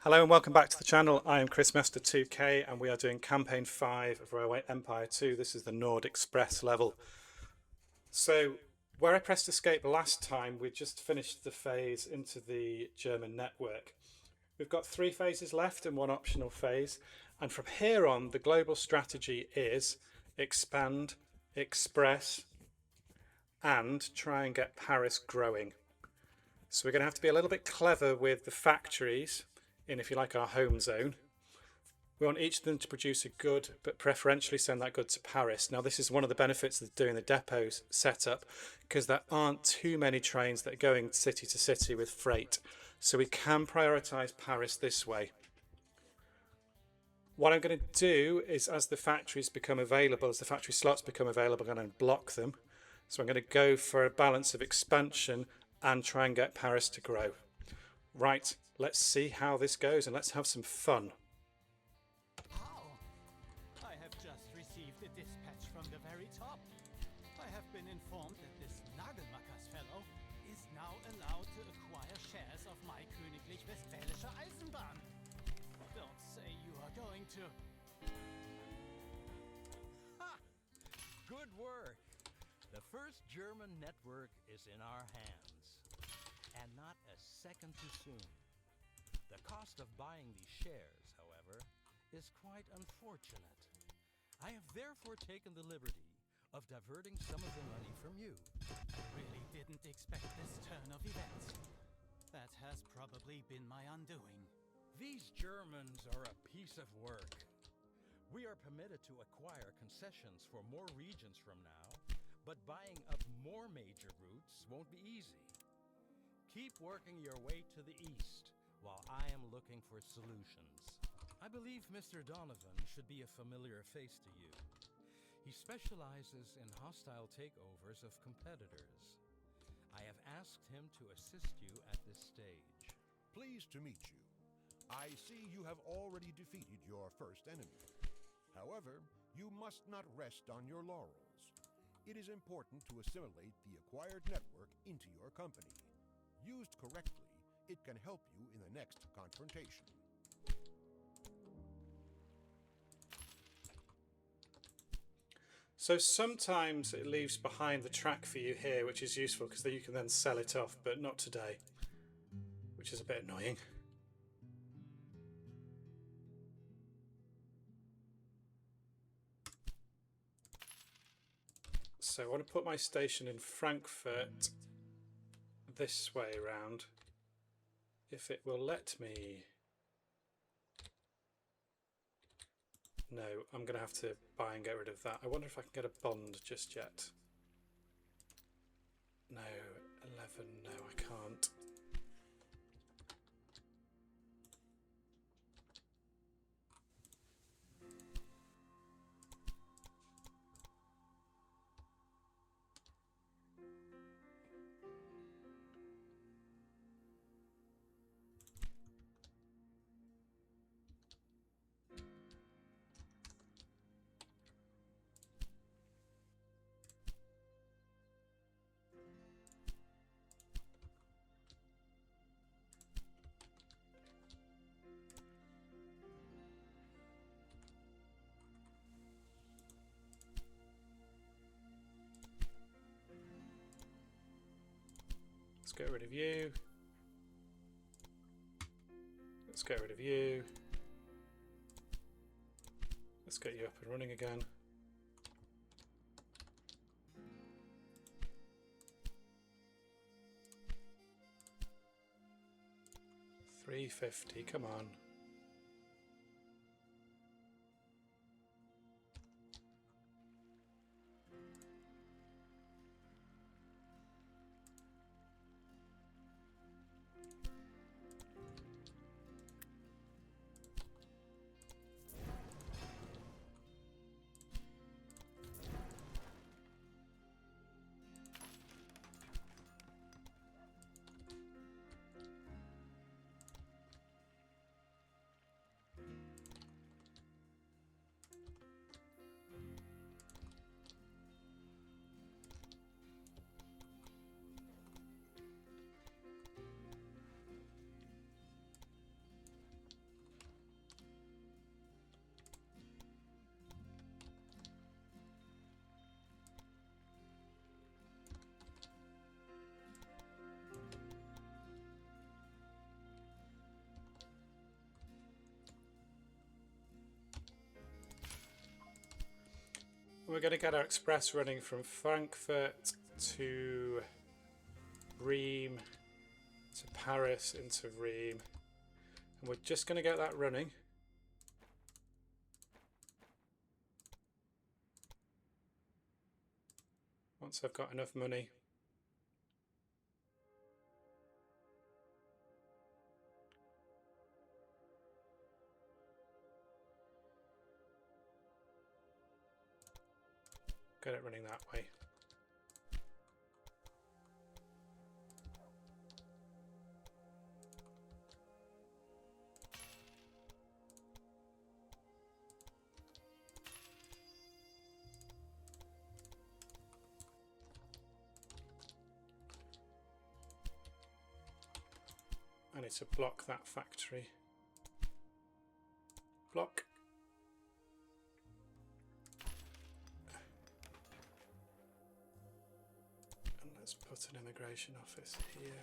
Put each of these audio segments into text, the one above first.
Hello and welcome back to the channel. I am Chris Master 2K and we are doing campaign 5 of Railway Empire 2. This is the Nord Express level. So where I pressed escape last time, we just finished the phase into the German network. We've got 3 phases left and 1 optional phase, and from here on the global strategy is expand, express and try and get Paris growing. So we're going to have to be a little bit clever with the factories in, if you like, our home zone. We want each of them to produce a good, but preferentially send that good to Paris. Now, this is one of the benefits of doing the depots setup, because there aren't too many trains that are going city to city with freight. So we can prioritize Paris this way. What I'm going to do is, as the factories become available, as the factory slots become available, I'm going to block them. So I'm going to go for a balance of expansion and try and get Paris to grow. Right, let's see how this goes and let's have some fun. I have just received a dispatch from the very top. I have been informed that this Nagelmackers fellow is now allowed to acquire shares of my Königlich Westfälische Eisenbahn. Don't say you are going to... Ha! Good work! The first German network is in our hands. And not a second too soon. The cost of buying these shares, however, is quite unfortunate. I have therefore taken the liberty of diverting some of the money from you. I really didn't expect this turn of events. That has probably been my undoing. These Germans are a piece of work. We are permitted to acquire concessions for more regions from now, but buying up more major routes won't be easy. Keep working your way to the east while I am looking for solutions. I believe Mr. Donovan should be a familiar face to you. He specializes in hostile takeovers of competitors. I have asked him to assist you at this stage. Pleased to meet you. I see you have already defeated your first enemy. However, you must not rest on your laurels. It is important to assimilate the acquired network into your company. Used correctly, it can help you in the next confrontation. So sometimes it leaves behind the track for you here, which is useful because you can then sell it off, but not today, which is a bit annoying. So I want to put my station in Frankfurt this way around, if it will let me. No, I'm going to have to buy and get rid of that. I wonder if I can get a bond just yet. No, 11, no I can't. Let's get rid of you. Let's get rid of you. Let's get you up and running again. $350, come on. we're going to get our express running from Frankfurt to Rheims to Paris into Rheims. And we're just going to get that running. Once I've got enough money. Get it running that way. I need to block that factory. Block. And let's put an immigration office here.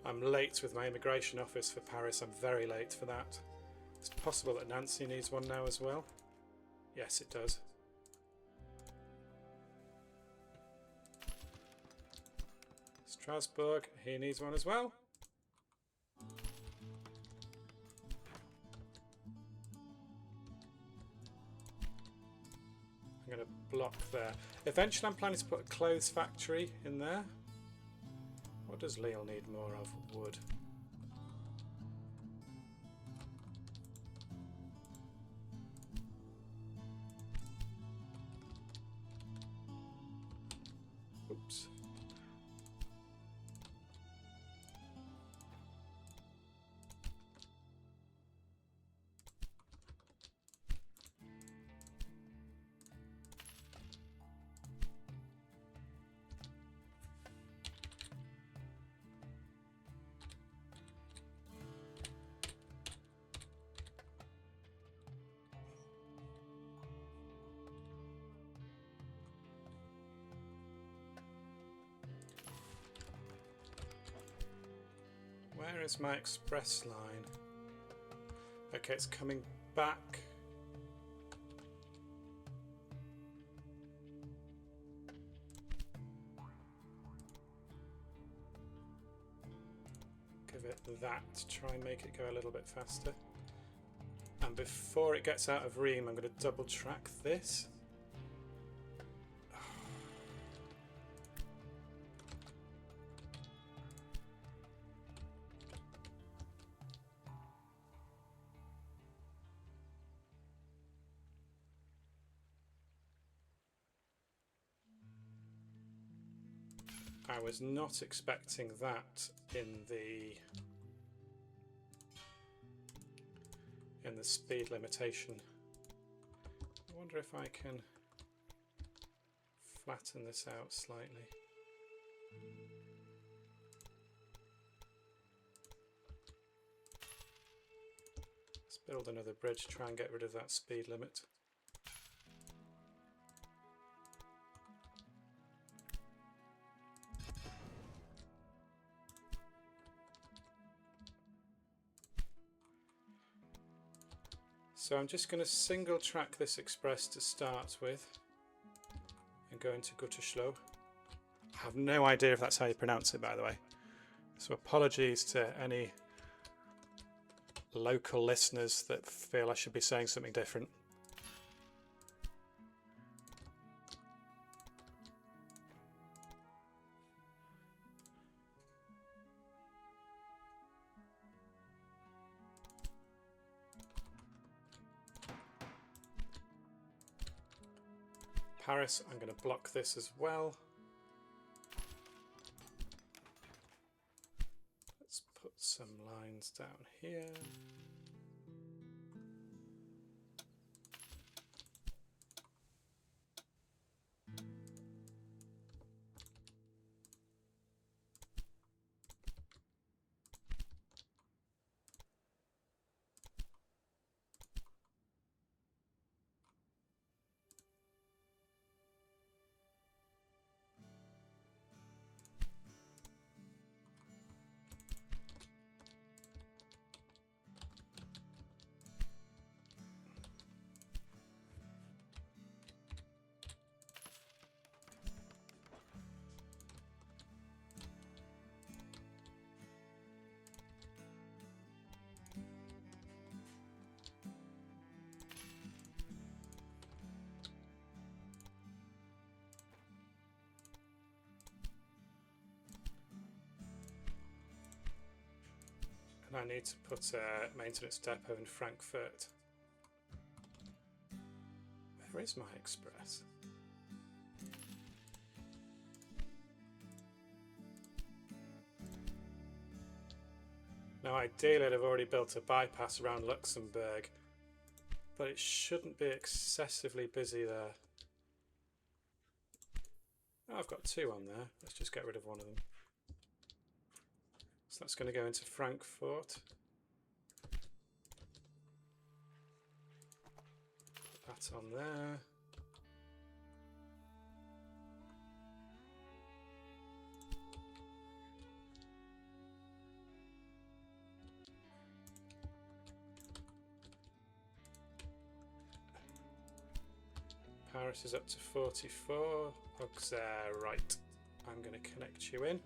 I'm late with my immigration office for Paris. I'm very late for that. It's possible that Nancy needs one now as well. Yes, it does. Strasbourg, he needs one as well. I'm going to block there. Eventually I'm planning to put a clothes factory in there. What does Lille need more of? Wood. Oops. Where is my express line? Okay, it's coming back. Give it that to try and make it go a little bit faster. And before it gets out of Rheims, I'm going to double track this. I was not expecting that in the speed limitation. I wonder if I can flatten this out slightly. Let's build another bridge, try and get rid of that speed limit. So I'm just going to single track this express to start with and go into Gütersloh. I have no idea if that's how you pronounce it, by the way. So apologies to any local listeners that feel I should be saying something different. Paris, I'm going to block this as well. Let's put some lines down here. And I need to put a maintenance depot in Frankfurt. Where is my express? Now ideally I'd have already built a bypass around Luxembourg, but it shouldn't be excessively busy there. Oh, I've got two on there. Let's just get rid of one of them. So that's going to go into Frankfurt. Put that on there. Paris is up to 44. Auxerre, right. I'm going to connect you in.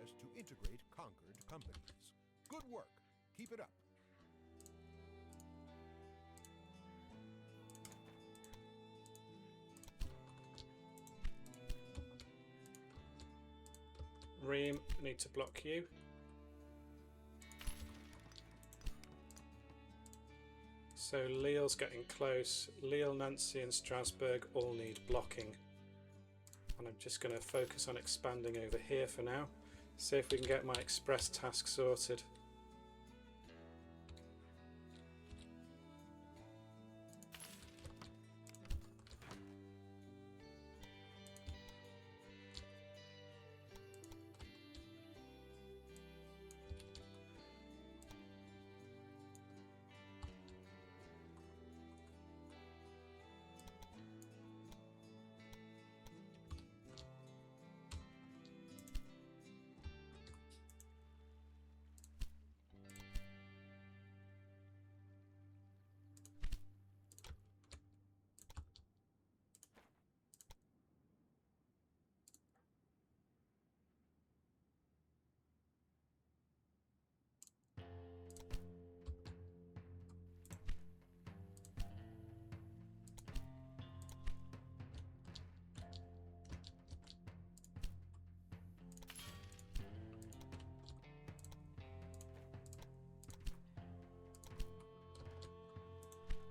To integrate conquered companies. Good work. Keep it up. Ream, need to block you. So Lille's getting close. Lille, Nancy and Strasbourg all need blocking. And I'm just going to focus on expanding over here for now. See if we can get my express task sorted.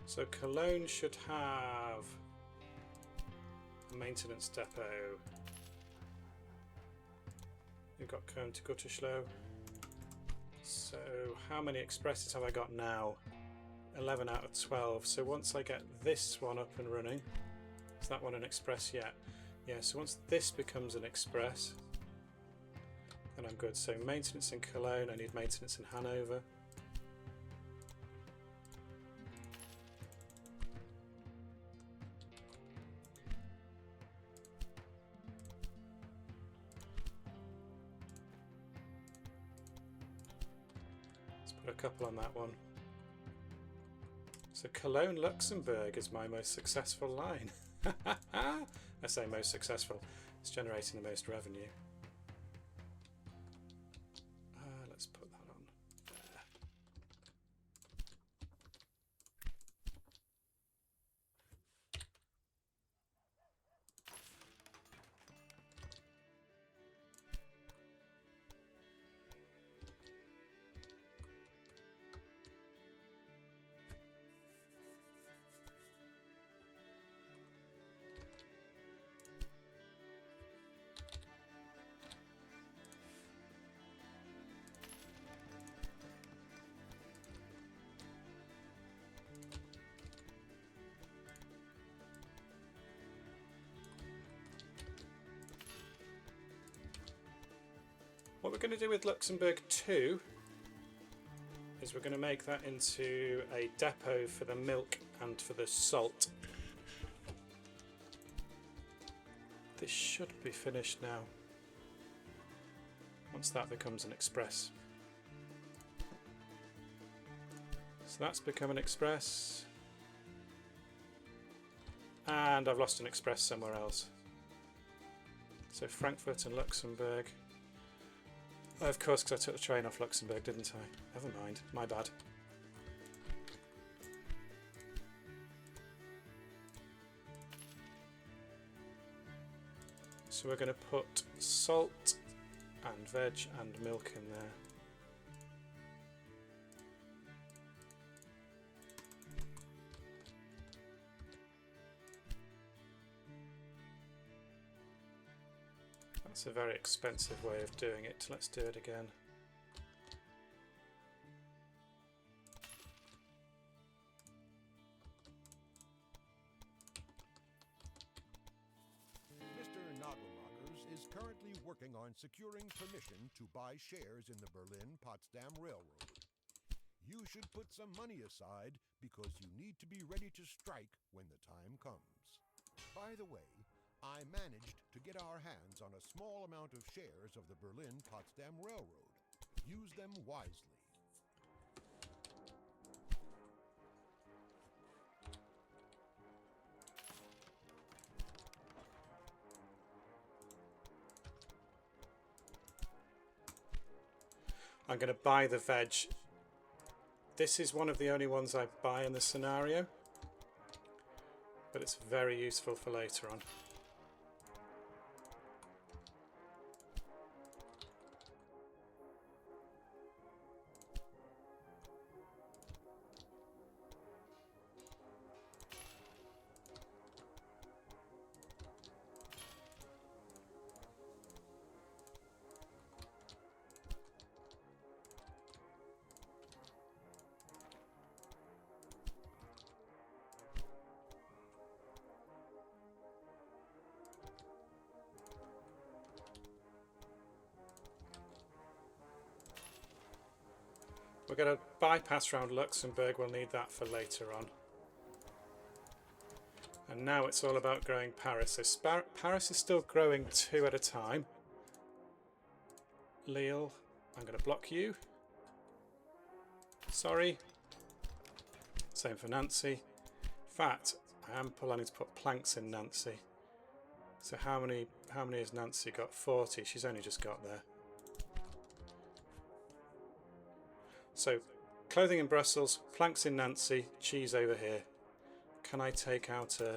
So Cologne should have a maintenance depot. We've got Köln to Gütersloh. So how many expresses have I got now? 11 out of 12. So once I get this one up and running, is that one an express yet? Yeah, so once this becomes an express, then I'm good. So maintenance in Cologne, I need maintenance in Hanover. Put a couple on that one. So Cologne, Luxembourg is my most successful line. I say most successful. It's generating the most revenue. Let's put that on there. What we're going to do with Luxembourg 2 is we're going to make that into a depot for the milk and for the salt. This should be finished now, once that becomes an express. So that's become an express, and I've lost an express somewhere else. So Frankfurt and Luxembourg. Oh, of course, because I took the train off Luxembourg, didn't I? Never mind, my bad. So we're going to put salt and veg and milk in there. That's a very expensive way of doing it. Let's do it again. Mr. Nagelmakers is currently working on securing permission to buy shares in the Berlin-Potsdam Railroad. You should put some money aside because you need to be ready to strike when the time comes. By the way, I managed to get our hands on a small amount of shares of the Berlin-Potsdam Railroad. Use them wisely. I'm going to buy the veg. This is one of the only ones I buy in the scenario, but it's very useful for later on. We're going to bypass round Luxembourg, we'll need that for later on. And now it's all about growing Paris. So Paris is still growing 2 at a time. Lille, I'm going to block you. Sorry. Same for Nancy. In fact, I am planning to put planks in Nancy. So how many has Nancy got? 40. She's only just got there. So, clothing in Brussels, planks in Nancy, cheese over here. Can I take out a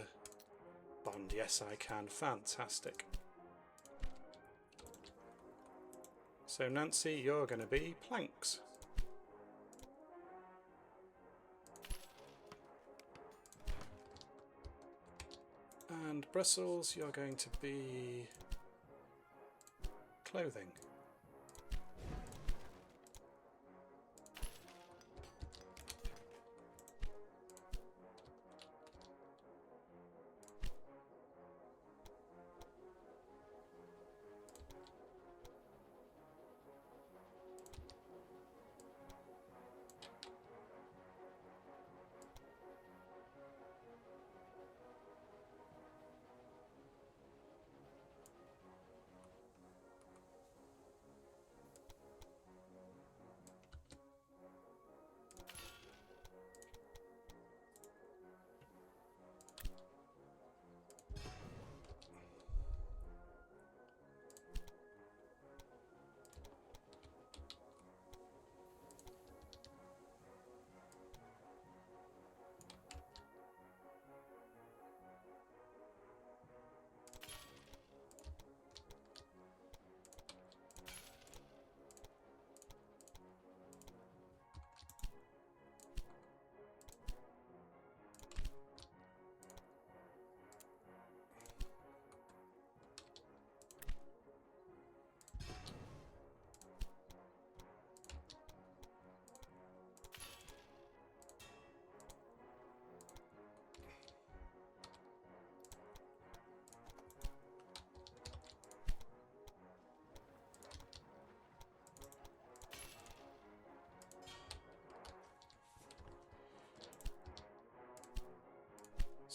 bond? Yes, I can. Fantastic. So, Nancy, you're going to be planks. And Brussels, you're going to be clothing.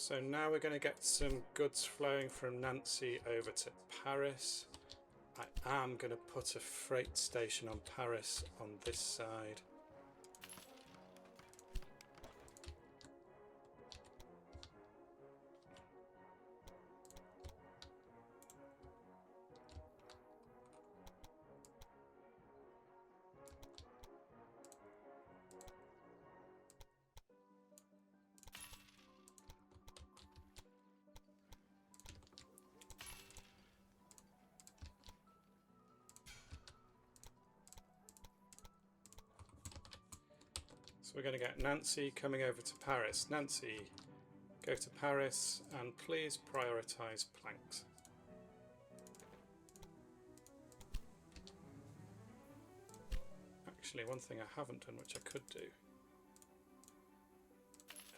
So now we're going to get some goods flowing from Nancy over to Paris. I am going to put a freight station on Paris on this side. So we're going to get Nancy coming over to Paris. Nancy, go to Paris and please prioritize planks. Actually, one thing I haven't done, which I could do,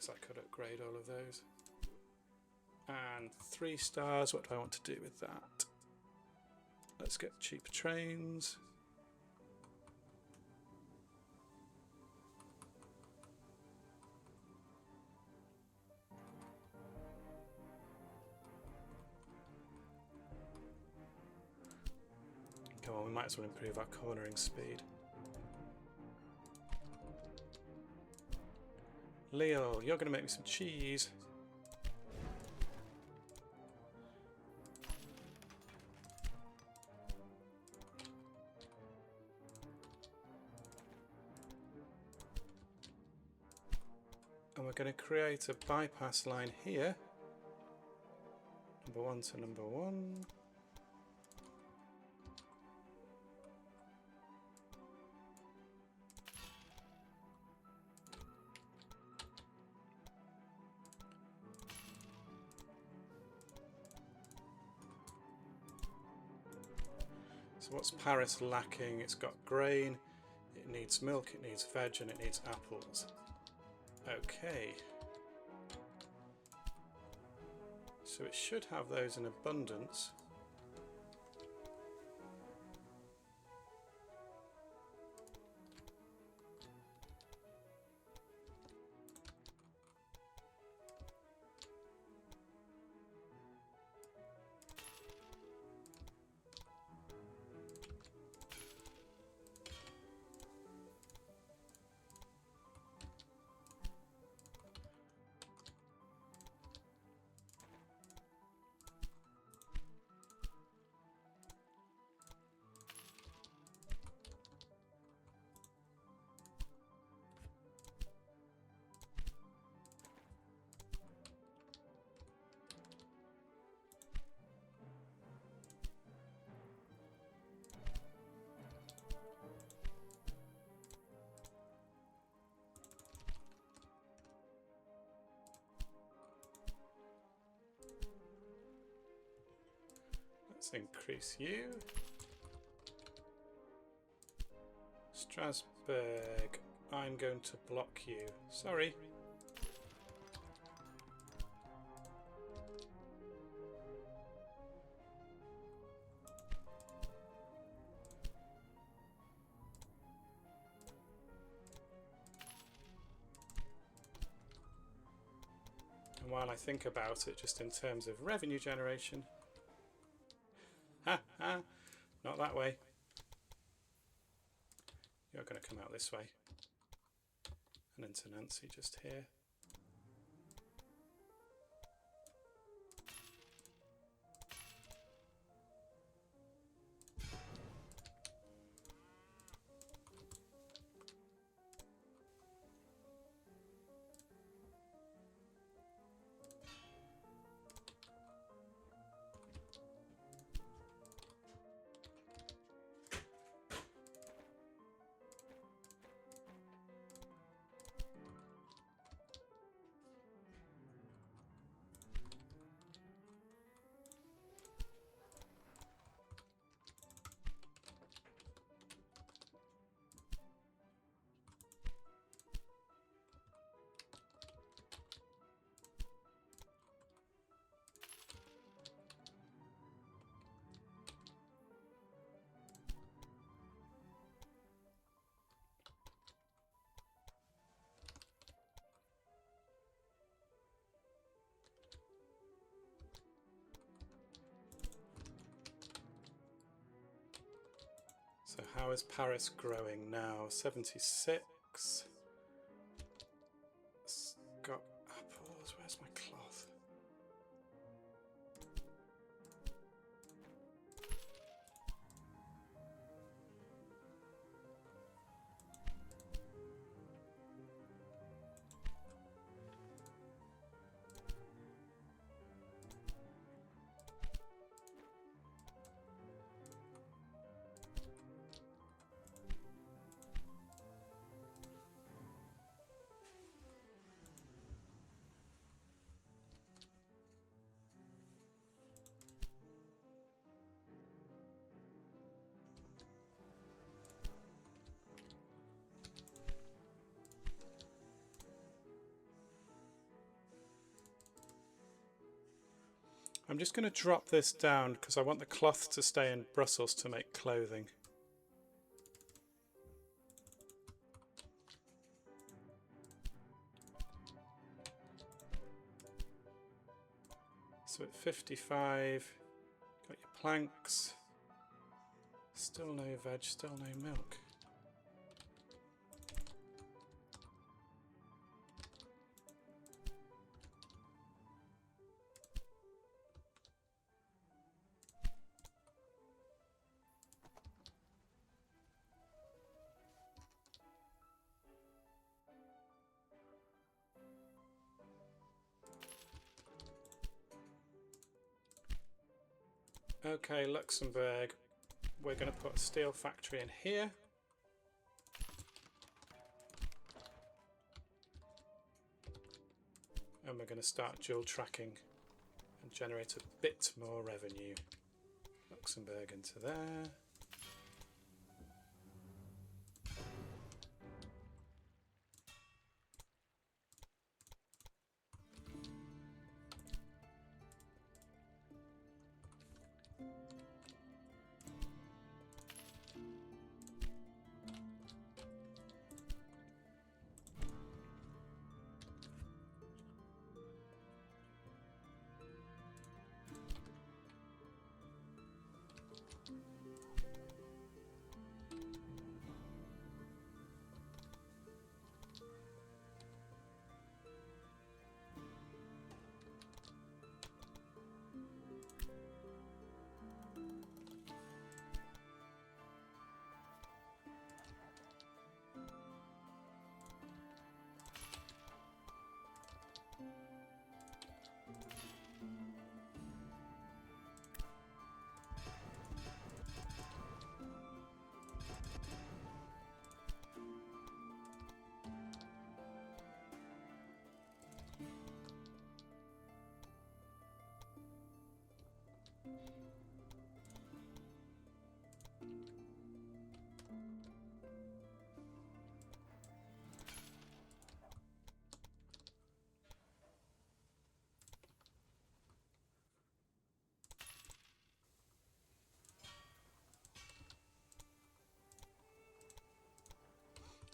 is I could upgrade all of those. And 3 stars, what do I want to do with that? Let's get cheap trains. Come on, we might as well improve our cornering speed. Leo, you're going to make me some cheese. And we're going to create a bypass line here. Number 1 to number 1. So what's Paris lacking? It's got grain, it needs milk, it needs veg, and it needs apples. Okay. So it should have those in abundance. Let's increase you. Strasbourg, I'm going to block you. Sorry. And while I think about it, just in terms of revenue generation, not that way. You're going to come out this way. And into Nancy just here. How is Paris growing now? 76. Got apples. Where's my cloth? I'm just going to drop this down because I want the cloth to stay in Brussels to make clothing. So at 55, got your planks. Still no veg, still no milk. Okay, Luxembourg, we're going to put a steel factory in here. And we're going to start dual tracking and generate a bit more revenue. Luxembourg into there.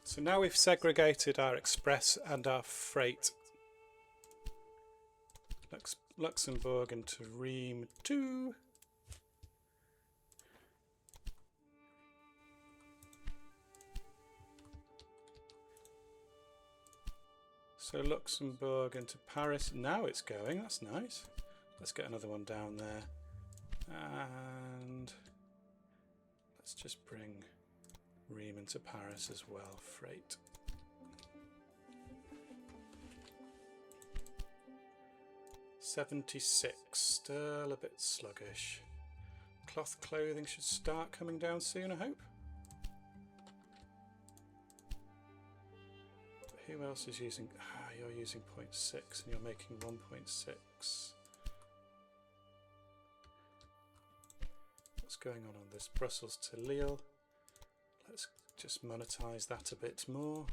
So now we've segregated our express and our freight. Luxembourg into Rheims 2. So Luxembourg into Paris. Now it's going, that's nice. Let's get another one down there. And let's just bring Rheims into Paris as well, freight. $76, still a bit sluggish. Cloth clothing should start coming down soon, I hope. But who else is using? Ah, you're using 0.6 and you're making 1.6. What's going on this? Brussels to Lille. Let's just monetize that a bit more.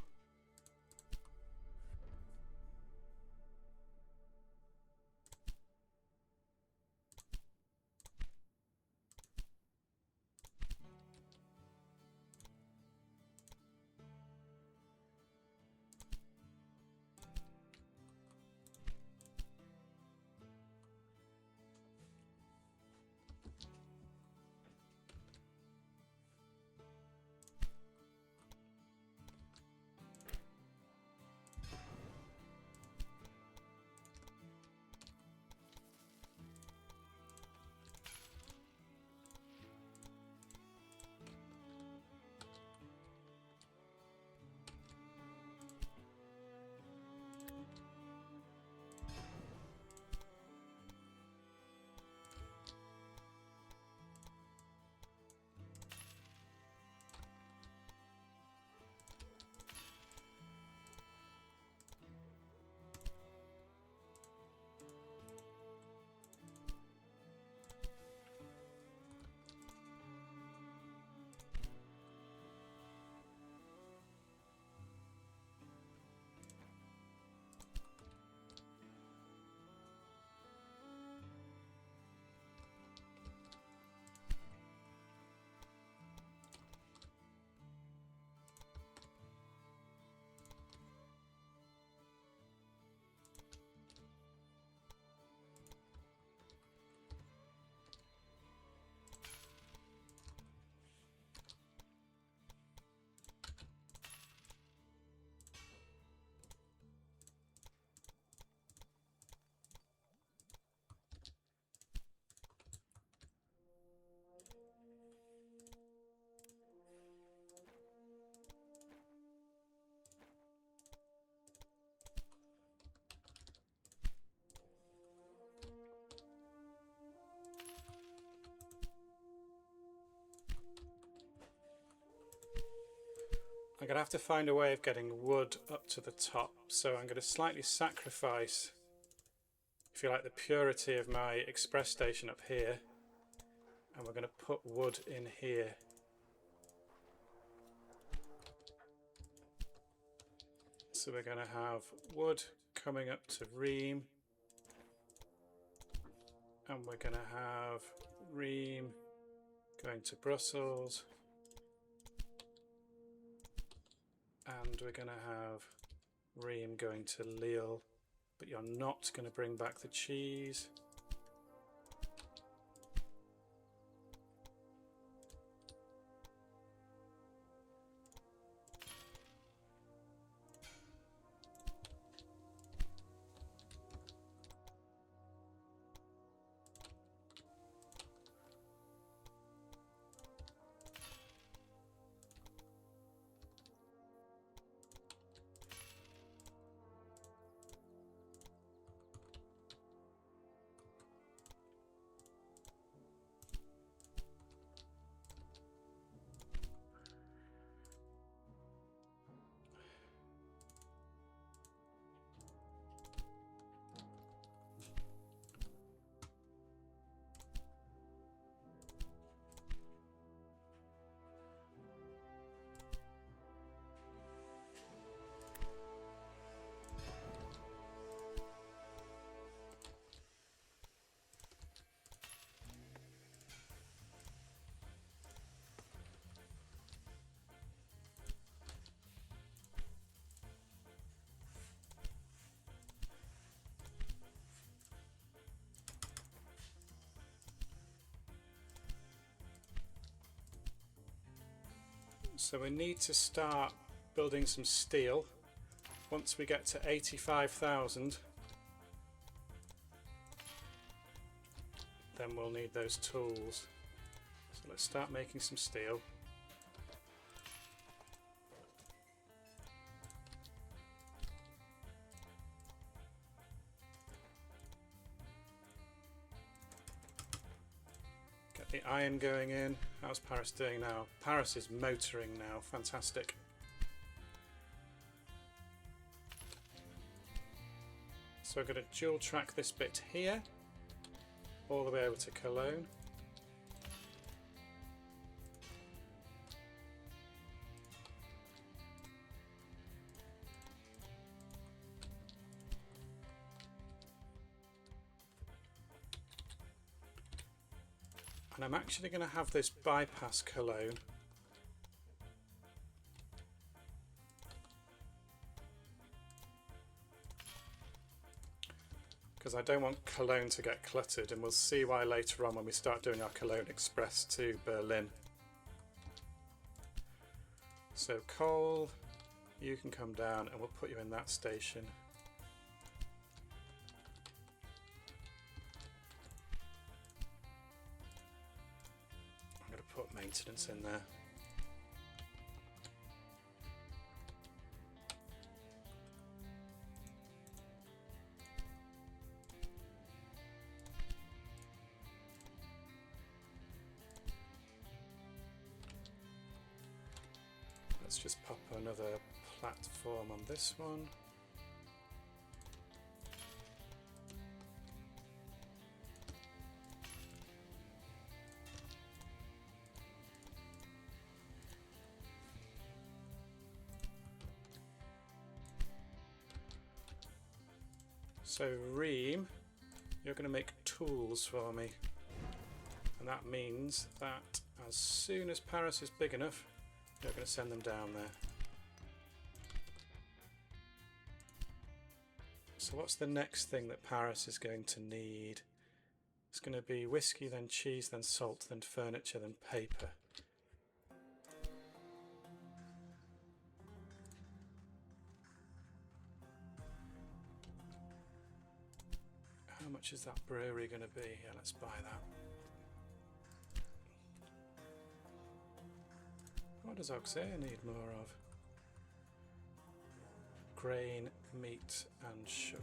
going to have to find a way of getting wood up to the top. So I'm going to slightly sacrifice, if you like, the purity of my express station up here. And we're going to put wood in here. So we're going to have wood coming up to Ream. And we're going to have Ream going to Brussels. And we're going to have Ream going to Lille. But you're not going to bring back the cheese. So we need to start building some steel. Once we get to 85,000, then we'll need those tools. So let's start making some steel. Get the iron going in. How's Paris doing now? Paris is motoring now. Fantastic. So I'm going to dual track this bit here all the way over to Cologne. And I'm actually going to have this bypass Cologne. Because I don't want Cologne to get cluttered, and we'll see why later on when we start doing our Cologne Express to Berlin. So Cole, you can come down and we'll put you in that station. I'm going to put maintenance in there. Let's just pop another platform on this one. So Ream, you're going to make tools for me, and that means that as soon as Paris is big enough, you're going to send them down there. So what's the next thing that Paris is going to need? It's going to be whiskey, then cheese, then salt, then furniture, then paper. How much is that brewery going to be? Yeah, let's buy that. What does Auxerre need more of? Grain, meat and sugar.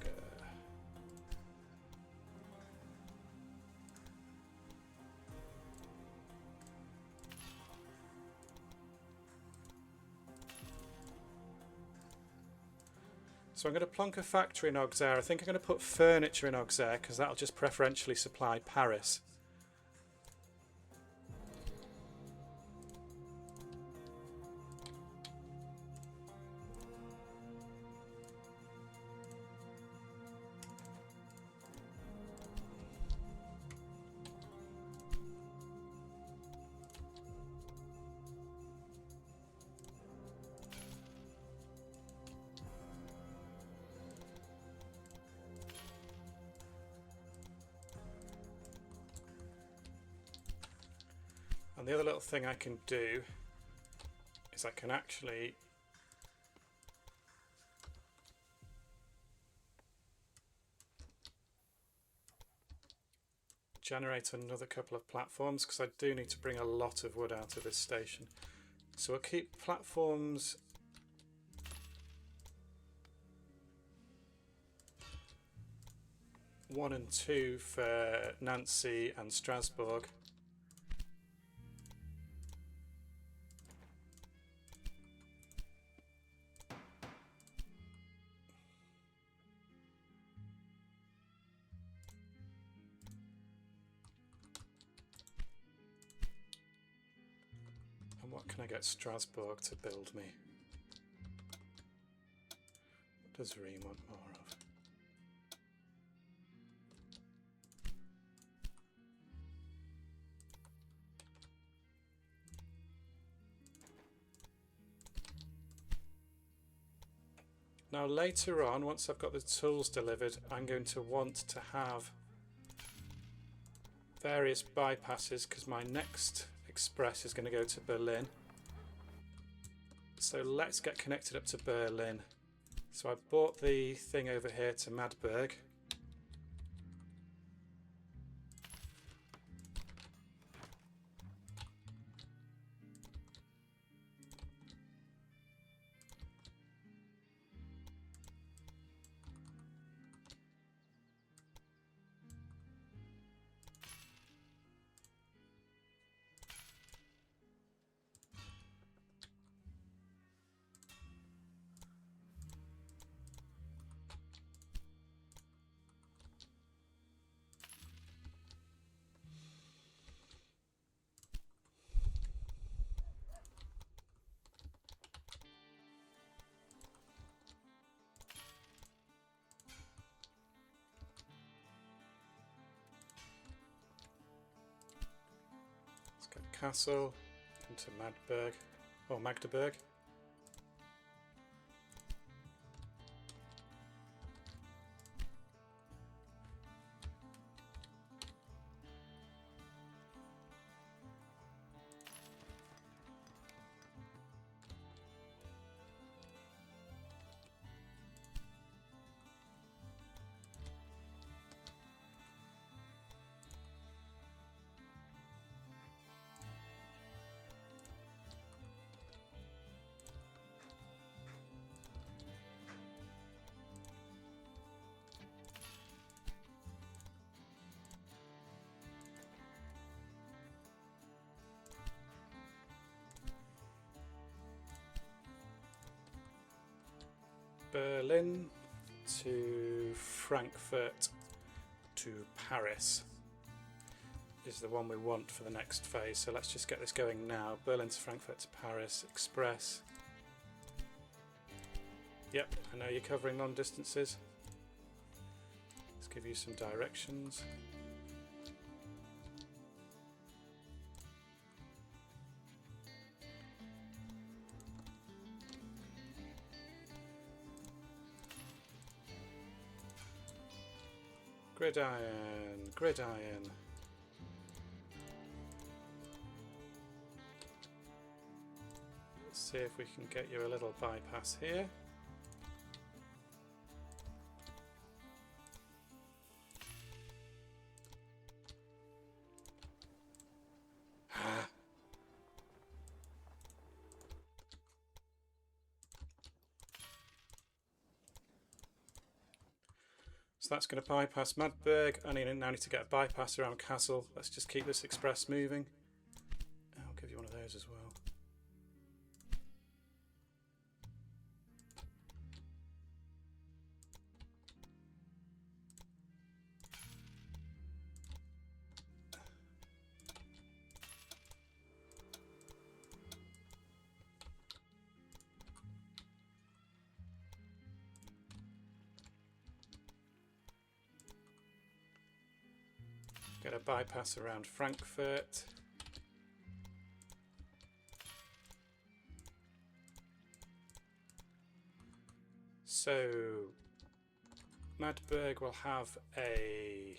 So I'm going to plonk a factory in Auxerre. I think I'm going to put furniture in Auxerre because that'll just preferentially supply Paris. And the other little thing I can do is I can actually generate another couple of platforms, because I do need to bring a lot of wood out of this station. So we'll keep platforms one and two for Nancy and Strasbourg. What can I get Strasbourg to build me? What does Rheims want more of? Now later on, once I've got the tools delivered, I'm going to want to have various bypasses because my next express is going to go to Berlin. So let's get connected up to Berlin. So I bought the thing over here to Madberg. Castle into Madberg or Magdeburg. Berlin to Frankfurt to Paris is the one we want for the next phase. So let's just get this going now. Berlin to Frankfurt to Paris Express. Yep, I know you're covering long distances. Let's give you some directions. Gridiron, gridiron. Let's see if we can get you a little bypass here. So that's going to bypass Madberg. I now need to get a bypass around Kassel. Let's just keep this express moving. I'll give you one of those as well. get a bypass around Frankfurt. So Magdeburg will have a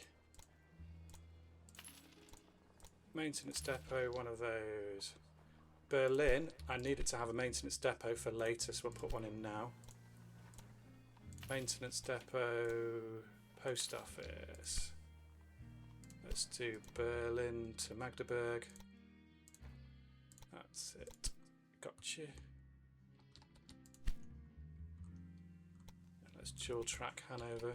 maintenance depot, one of those. Berlin, I needed to have a maintenance depot for later, so we'll put one in now. Maintenance depot, post office. Let's do Berlin to Magdeburg. That's it. Gotcha. And let's dual track Hanover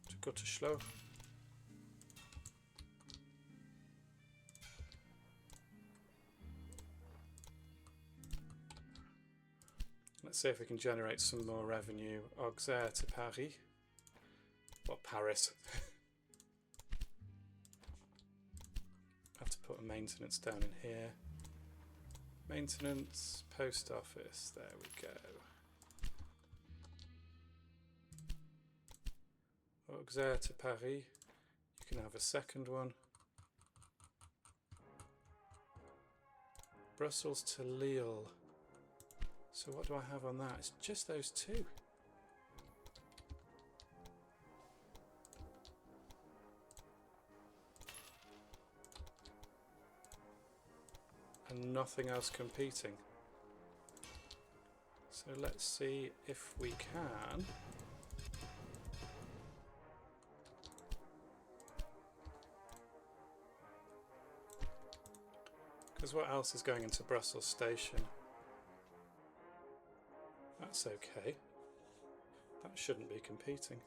to Gütersloh. Let's see if we can generate some more revenue. Auxerre to Paris. Or Paris. Have to put a maintenance down in here. Maintenance, post office, there we go. Auxerre to Paris. You can have a second one. Brussels to Lille. So what do I have on that? It's just those two. And nothing else competing. So let's see if we can. Because what else is going into Brussels Station? That's okay. That shouldn't be competing.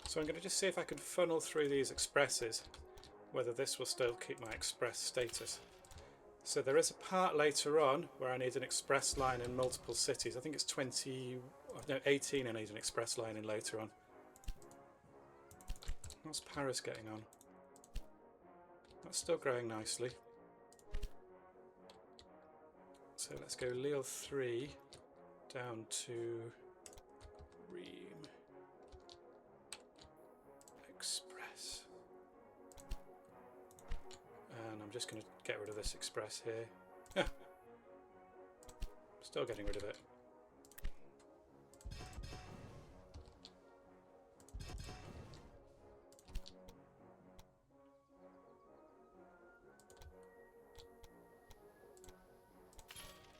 So I'm going to just see if I can funnel through these expresses, whether this will still keep my express status. So there is a part later on where I need an express line in multiple cities. I think it's 18 I need an express line in later on. What's Paris getting on? That's still growing nicely. So let's go Lille 3 down to Reims. Express. And I'm just going to get rid of this express here. Yeah. Still getting rid of it.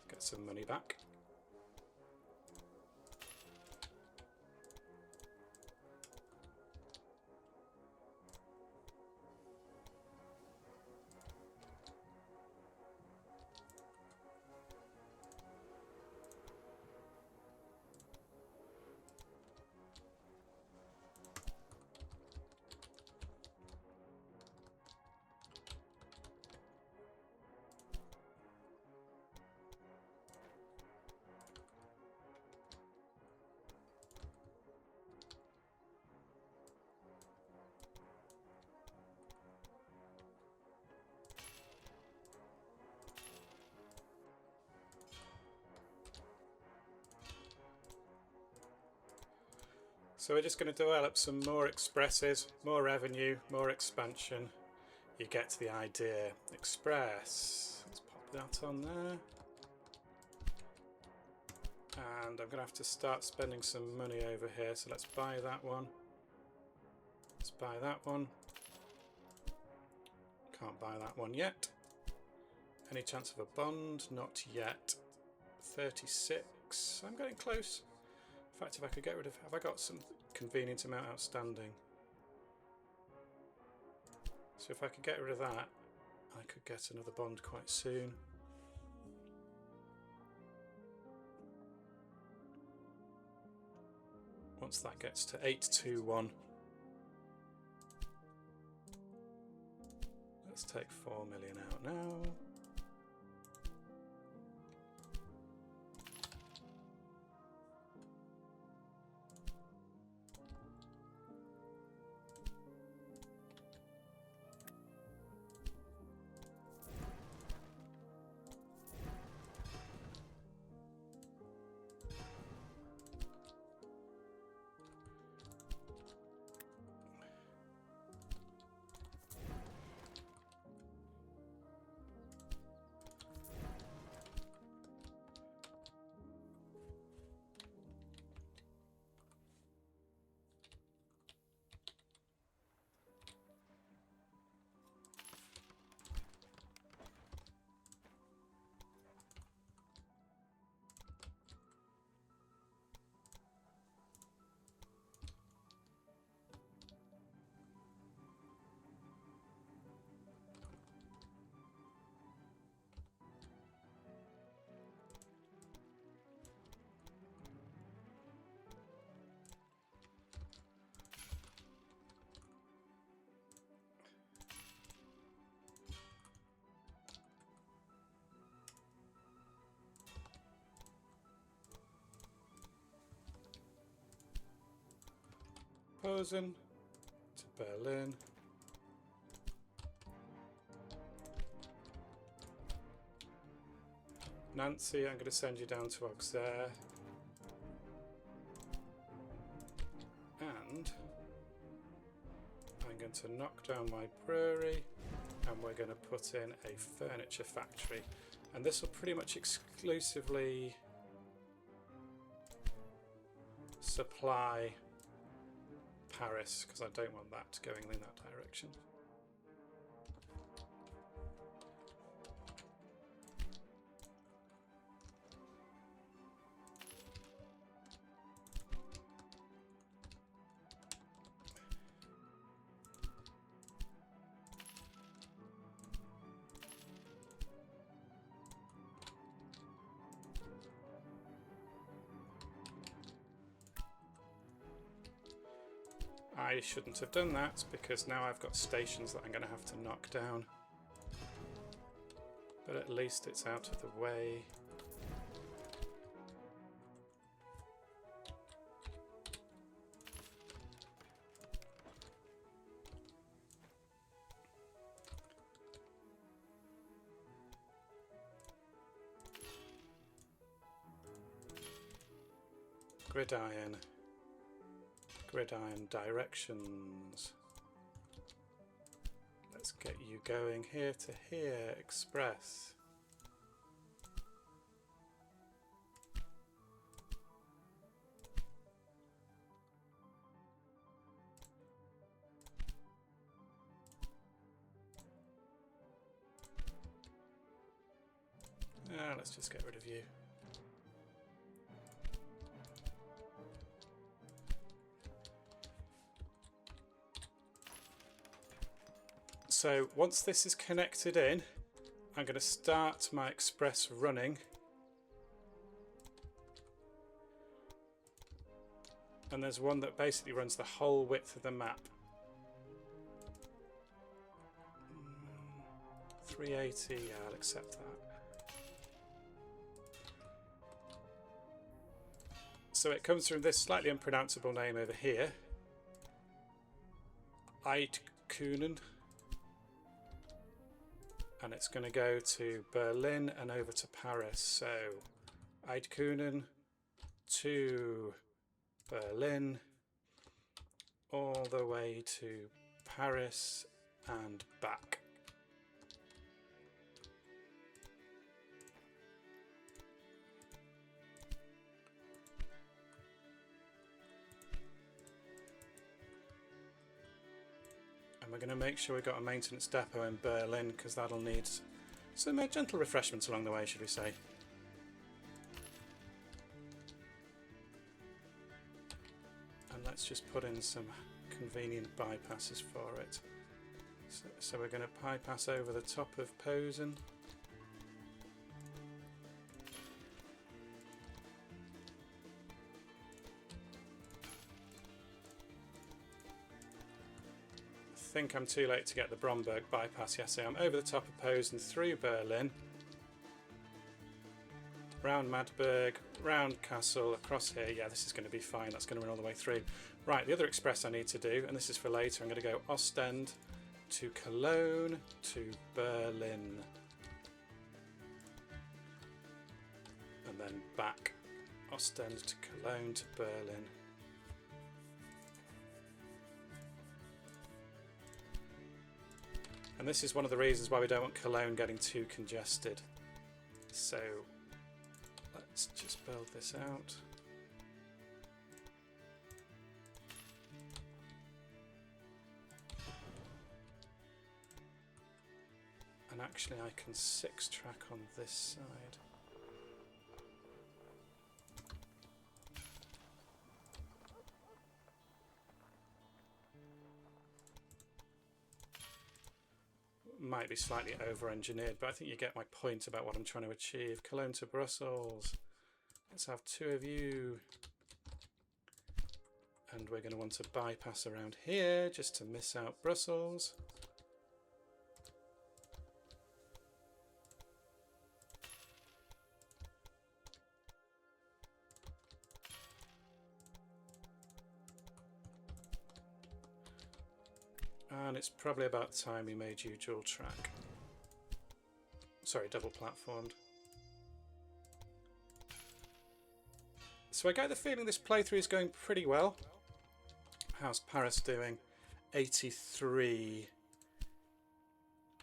Get some money back. So we're just going to develop some more expresses, more revenue, more expansion. you get the idea. Express. Let's pop that on there. And I'm going to have to start spending some money over here. So let's buy that one. Let's buy that one. Can't buy that one yet. Any chance of a bond? Not yet. 36. I'm getting close. In fact, if I could get rid of... Have I got some convenient amount outstanding? So if I could get rid of that, I could get another bond quite soon. Once that gets to 821. Let's take 4 million out now. Posen to Berlin. Nancy, I'm going to send you down to Auxerre. And I'm going to knock down my brewery and we're going to put in a furniture factory. And this will pretty much exclusively supply Paris, because I don't want that going in that direction. I shouldn't have done that because now I've got stations that I'm going to have to knock down. But at least it's out of the way. Gridiron. Gridiron directions. Let's get you going here to here. Express. Let's just get rid of you. So once this is connected in, I'm going to start my express running. And there's one that basically runs the whole width of the map. 380, yeah, I'll accept that. So it comes from this slightly unpronounceable name over here. Eidkunen. And it's going to go to Berlin and over to Paris. So Eidkunen to Berlin, all the way to Paris and back. And we're going to make sure we've got a maintenance depot in Berlin, because that'll need some gentle refreshments along the way, should we say. And let's just put in some convenient bypasses for it. So we're going to bypass over the top of Posen. I think I'm too late to get the Bromberg bypass. Yes, I'm over the top of Posen, through Berlin, round Magdeburg, round Kassel, across here. Yeah, this is going to be fine. That's going to run all the way through. Right, the other express I need to do, and this is for later, I'm going to go Ostend to Cologne to Berlin. And then back. Ostend to Cologne to Berlin. And this is one of the reasons why we don't want Cologne getting too congested. So let's just build this out. And actually I can 6-track on this side. Might be slightly over-engineered, but I think you get my point about what I'm trying to achieve. Cologne to Brussels. Let's have 2 of you. And we're going to want to bypass around here just to miss out Brussels. And it's probably about time we made you dual track. Sorry, double platformed. So I get the feeling this playthrough is going pretty well. How's Paris doing? 83.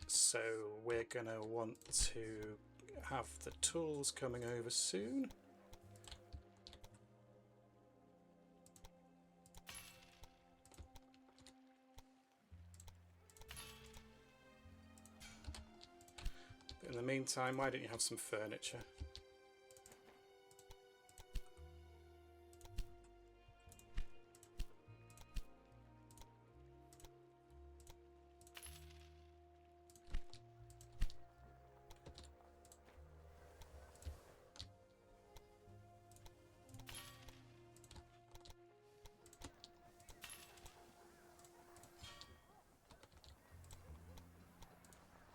So we're going to want to have the tools coming over soon. In the meantime, why don't you have some furniture?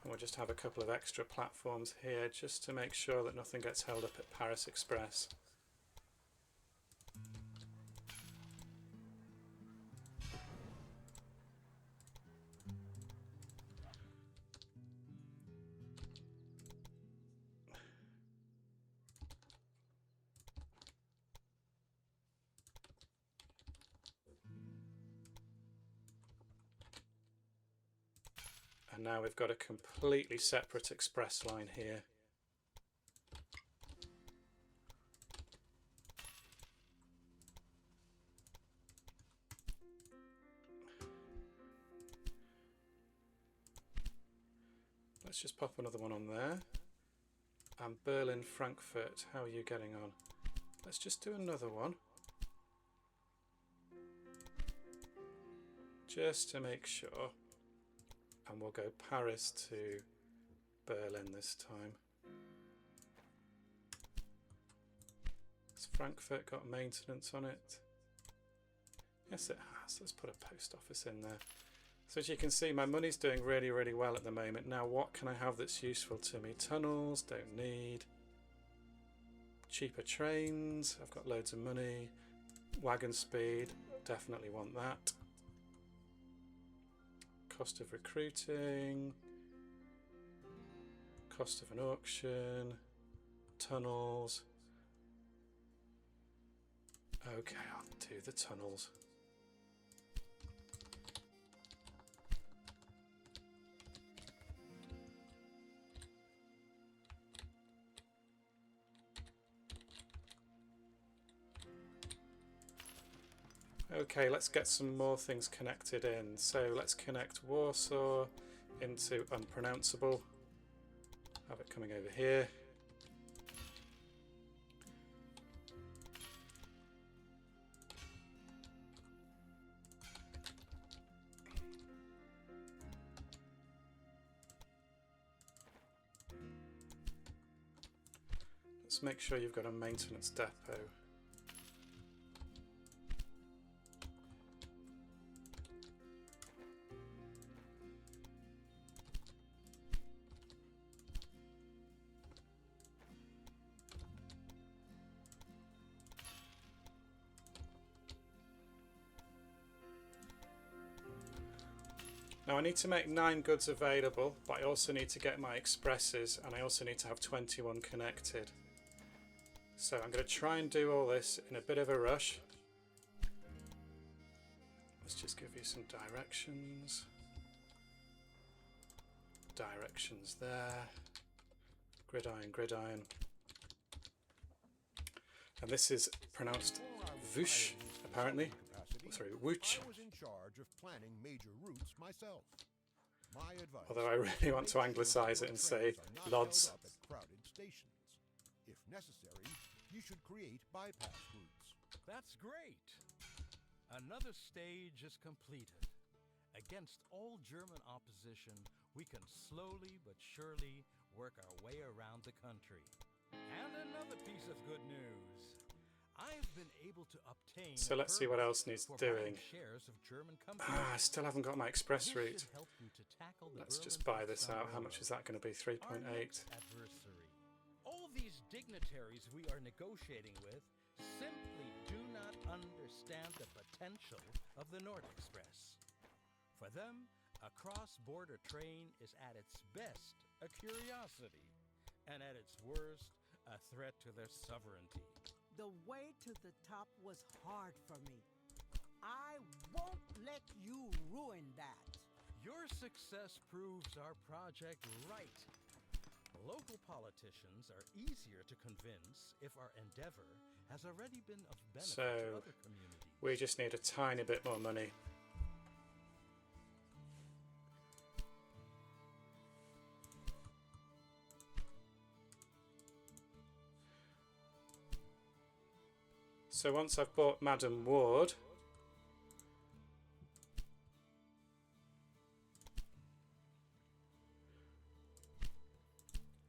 We'll just have a couple of extra platforms here just to make sure that nothing gets held up at Paris Express. And now we've got a completely separate express line here. Let's just pop another one on there. And Berlin, Frankfurt, how are you getting on? Let's just do another one. Just to make sure. And we'll go Paris to Berlin this time. Has Frankfurt got maintenance on it? Yes, it has. Let's put a post office in there. So as you can see, my money's doing really, really well at the moment. Now, what can I have that's useful to me? Tunnels, don't need. Cheaper trains, I've got loads of money. Wagon speed, definitely want that. Cost of recruiting, cost of an auction, tunnels. Okay, I'll do the tunnels. Okay, let's get some more things connected in. So let's connect Warsaw into Unpronounceable. Have it coming over here. Let's make sure you've got a maintenance depot. Now I need to make 9 goods available, but I also need to get my expresses, and I also need to have 21 connected. So I'm going to try and do all this in a bit of a rush. Let's just give you some directions. Directions there. Gridiron, gridiron. And this is pronounced Vush, apparently. Sorry, Wooch. I was in charge of planning major routes myself. My advice, Although I really want to anglicise it and say Lods. Up at crowded stations. If necessary, you should create bypass routes. That's great! Another stage is completed. Against all German opposition, we can slowly but surely work our way around the country. And another piece of good news. I've been able to obtain So let's see what else needs for doing. buying shares of German companies. I still haven't got my express This route. should help you to tackle the Let's just Berlin buy this out. How much is that going to be? Our 3.8. next adversary. All these dignitaries we are negotiating with simply do not understand the potential of the Nord Express. For them, a cross-border train is at its best a curiosity, and at its worst, a threat to their sovereignty. The way to the top was hard for me. I won't let you ruin that. Your success proves our project right. Local politicians are easier to convince if our endeavor has already been of benefit So, to other communities. We just need a tiny bit more money. So once I've bought Madam Ward,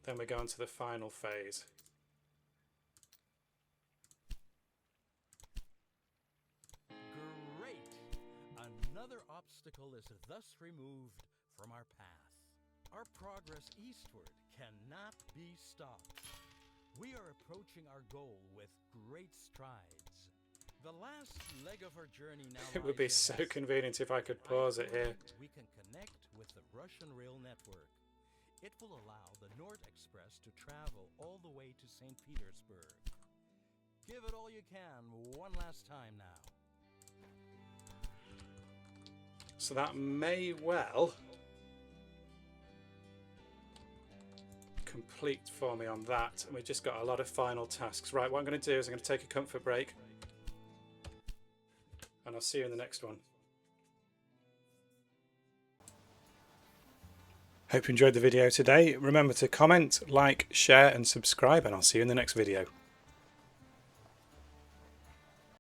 then we go on to the final phase. Great! Another obstacle is thus removed from our path. Our progress eastward cannot be stopped. We are approaching our goal with great strides. The last leg of our journey now It would be lies so ahead. convenient if I could pause it here. We can connect with the Russian rail network. It will allow the Nord Express to travel all the way to St. Petersburg. Give it all you can one last time now. So that may well complete for me on that. And we've just got a lot of final tasks. Right, what I'm going to do is I'm going to take a comfort break. And I'll see you in the next one. Hope you enjoyed the video today. Remember to comment, like, share and subscribe, and I'll see you in the next video.